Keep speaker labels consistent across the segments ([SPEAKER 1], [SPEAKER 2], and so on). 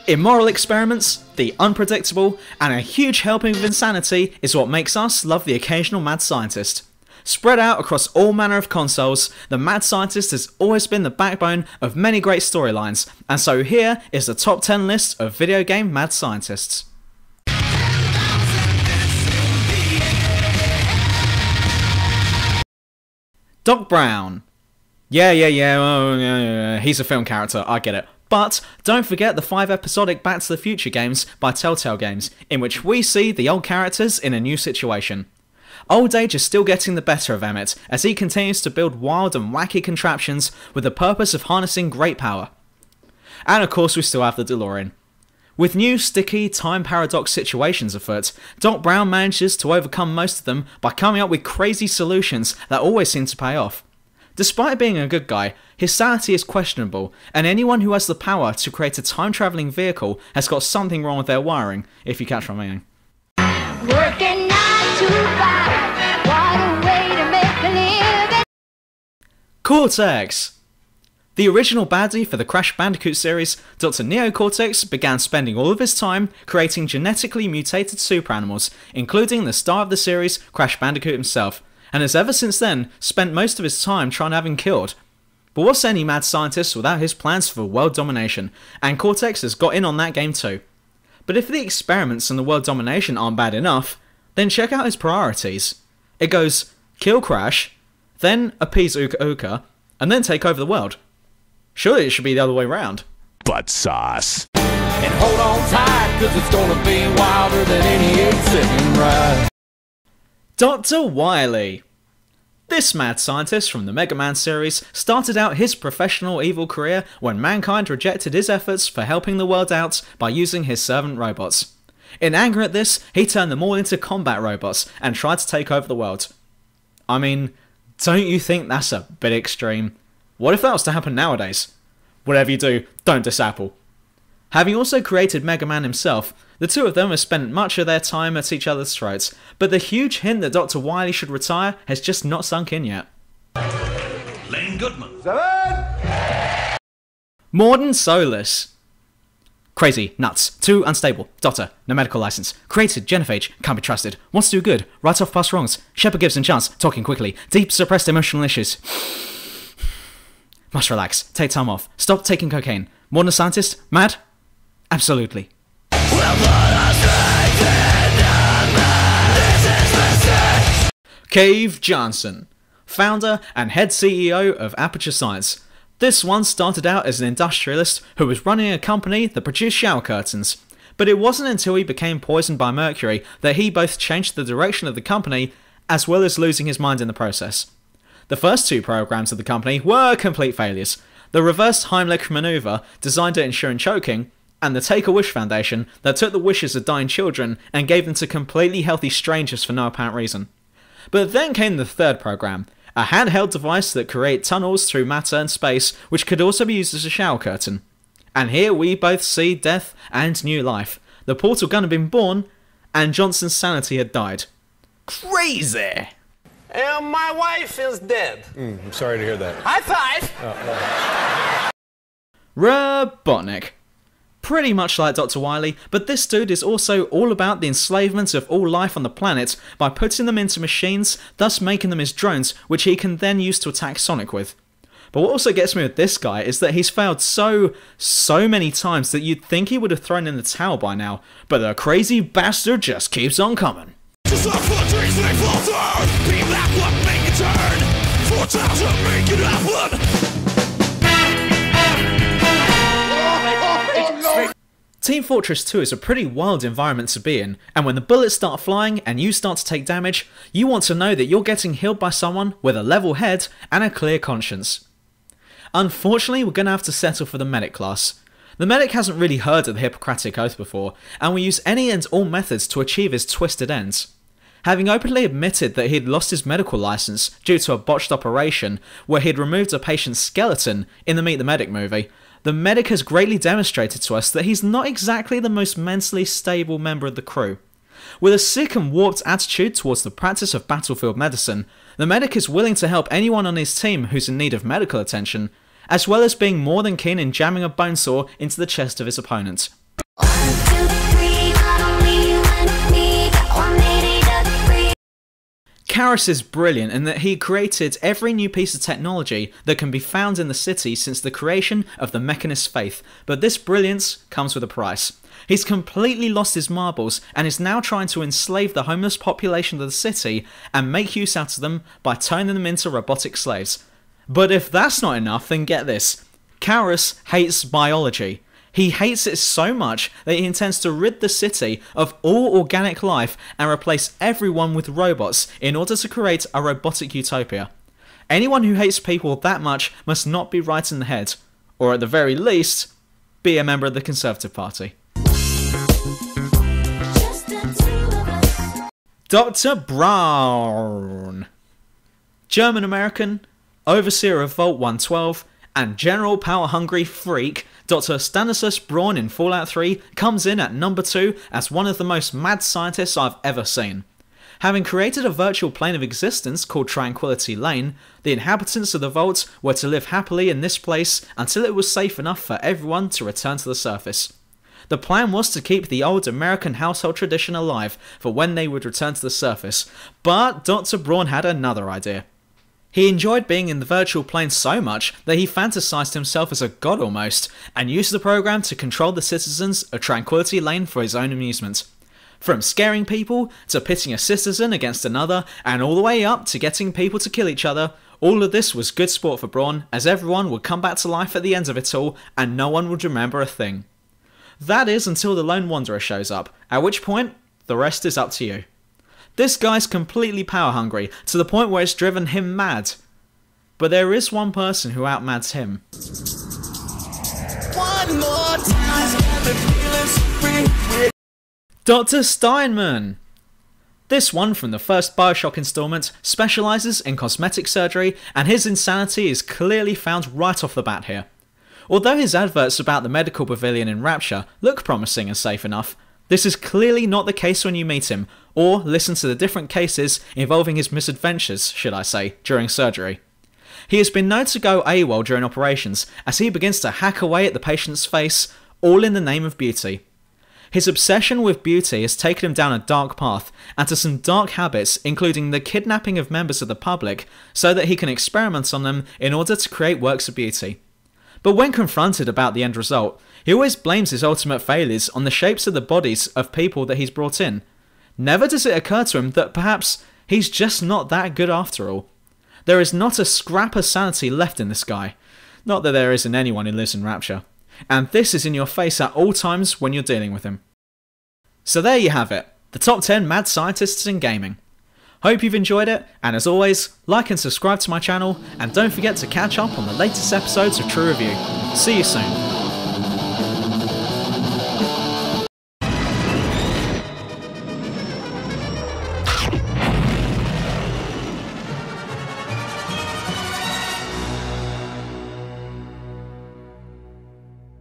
[SPEAKER 1] Immoral experiments, the unpredictable, and a huge helping of insanity is what makes us love the occasional mad scientist. Spread out across all manner of consoles, the mad scientist has always been the backbone of many great storylines, and so here is the top 10 list of video game mad scientists. Doc Brown. Yeah, he's a film character, I get it. But don't forget the 5 episodic Back to the Future games by Telltale Games, in which we see the old characters in a new situation. Old age is still getting the better of Emmett as he continues to build wild and wacky contraptions with the purpose of harnessing great power. And of course we still have the DeLorean. With new sticky time paradox situations afoot, Doc Brown manages to overcome most of them by coming up with crazy solutions that always seem to pay off. Despite being a good guy, his sanity is questionable, and anyone who has the power to create a time-travelling vehicle has got something wrong with their wiring, if you catch my meaning.
[SPEAKER 2] Working 9 to 5, what a way to make a living.
[SPEAKER 1] Cortex! The original baddie for the Crash Bandicoot series, Dr. Neo Cortex began spending all of his time creating genetically mutated super animals, including the star of the series, Crash Bandicoot himself, and has ever since then spent most of his time trying to have him killed. But what's any mad scientist without his plans for world domination, and Cortex has got in on that game too. But if the experiments and the world domination aren't bad enough, then check out his priorities. It goes, kill Crash, then appease Uka Uka, and then take over the world. Surely it should be the other way round.
[SPEAKER 3] Butt sauce.
[SPEAKER 4] And hold on tight, cause it's gonna be wilder than any 8-second ride.
[SPEAKER 1] Dr. Wily. This mad scientist from the Mega Man series started out his professional evil career when mankind rejected his efforts for helping the world out by using his servant robots. In anger at this, he turned them all into combat robots and tried to take over the world. I mean, don't you think that's a bit extreme? What if that was to happen nowadays? Whatever you do, don't diss Apple. Having also created Mega Man himself, the two of them have spent much of their time at each other's throats, but the huge hint that Dr. Wily should retire has just not sunk in yet.
[SPEAKER 3] Lane Goodman.
[SPEAKER 1] Morden Solus. Crazy, nuts, too unstable, doctor, no medical license, created, genophage, can't be trusted, wants to do good, writes off past wrongs, Shepard gives him chance, talking quickly, deep suppressed emotional issues. Must relax, take time off, stop taking cocaine. Modern scientist? Mad? Absolutely. Cave Johnson, founder and head CEO of Aperture Science. This one started out as an industrialist who was running a company that produced shower curtains. But it wasn't until he became poisoned by mercury that he both changed the direction of the company as well as losing his mind in the process. The first 2 programs of the company were complete failures. The reversed Heimlich maneuver, designed to ensure choking, and the Take-A-Wish Foundation that took the wishes of dying children and gave them to completely healthy strangers for no apparent reason. But then came the 3rd program, a handheld device that created tunnels through matter and space which could also be used as a shower curtain. And here we both see death and new life. The portal gun had been born, and Johnson's sanity had died. Crazy!
[SPEAKER 4] And my wife is dead.
[SPEAKER 5] I'm sorry to hear that.
[SPEAKER 4] High five!
[SPEAKER 1] Robotnik. Pretty much like Dr. Wily, but this dude is also all about the enslavement of all life on the planet by putting them into machines, thus making them his drones, which he can then use to attack Sonic with. But what also gets me with this guy is that he's failed so many times that you'd think he would have thrown in the towel by now, but the crazy bastard just keeps on coming.
[SPEAKER 3] Just like for dreams they falter. Be that what make it turn. 4 times to make it happen.
[SPEAKER 1] Team Fortress 2 is a pretty wild environment to be in, and when the bullets start flying and you start to take damage, you want to know that you're getting healed by someone with a level head and a clear conscience. Unfortunately, we're going to have to settle for the medic class. The medic hasn't really heard of the Hippocratic Oath before, and will use any and all methods to achieve his twisted ends. Having openly admitted that he'd lost his medical license due to a botched operation where he'd removed a patient's skeleton in the Meet the Medic movie, the medic has greatly demonstrated to us that he's not exactly the most mentally stable member of the crew. With a sick and warped attitude towards the practice of battlefield medicine, the medic is willing to help anyone on his team who's in need of medical attention, as well as being more than keen in jamming a bone saw into the chest of his opponent. Karis is brilliant in that he created every new piece of technology that can be found in the city since the creation of the Mechanist faith, but this brilliance comes with a price. He's completely lost his marbles and is now trying to enslave the homeless population of the city and make use out of them by turning them into robotic slaves. But if that's not enough, then get this. Karis hates biology. He hates it so much that he intends to rid the city of all organic life and replace everyone with robots in order to create a robotic utopia. Anyone who hates people that much must not be right in the head, or at the very least, be a member of the Conservative Party. Dr. Braun. German-American, overseer of Vault 112, and general power-hungry freak, Dr. Stanislaus Braun in Fallout 3 comes in at number 2 as one of the most mad scientists I've ever seen. Having created a virtual plane of existence called Tranquility Lane, the inhabitants of the Vault were to live happily in this place until it was safe enough for everyone to return to the surface. The plan was to keep the old American household tradition alive for when they would return to the surface, but Dr. Braun had another idea. He enjoyed being in the virtual plane so much that he fantasized himself as a god almost, and used the program to control the citizens of Tranquility Lane for his own amusement. From scaring people, to pitting a citizen against another, and all the way up to getting people to kill each other, all of this was good sport for Braun, as everyone would come back to life at the end of it all, and no one would remember a thing. That is until the Lone Wanderer shows up, at which point, the rest is up to you. This guy's completely power hungry, to the point where it's driven him mad. But there is one person who outmads him.
[SPEAKER 3] One more time.
[SPEAKER 1] Dr. Steinman! This one from the first Bioshock installment specialises in cosmetic surgery, and his insanity is clearly found right off the bat here. Although his adverts about the medical pavilion in Rapture look promising and safe enough, this is clearly not the case when you meet him, or listen to the different cases involving his misadventures, should I say, during surgery. He has been known to go AWOL during operations, as he begins to hack away at the patient's face, all in the name of beauty. His obsession with beauty has taken him down a dark path, and to some dark habits, including the kidnapping of members of the public, so that he can experiment on them in order to create works of beauty. But when confronted about the end result, he always blames his ultimate failures on the shapes of the bodies of people that he's brought in. Never does it occur to him that perhaps he's just not that good after all. There is not a scrap of sanity left in this guy. Not that there isn't anyone who lives in Rapture. And this is in your face at all times when you're dealing with him. So there you have it, the top 10 mad scientists in gaming. Hope you've enjoyed it, and as always, like and subscribe to my channel, and don't forget to catch up on the latest episodes of True Review. See you soon.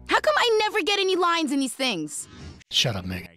[SPEAKER 5] How come I never get any lines in these things?
[SPEAKER 6] Shut up, Meg.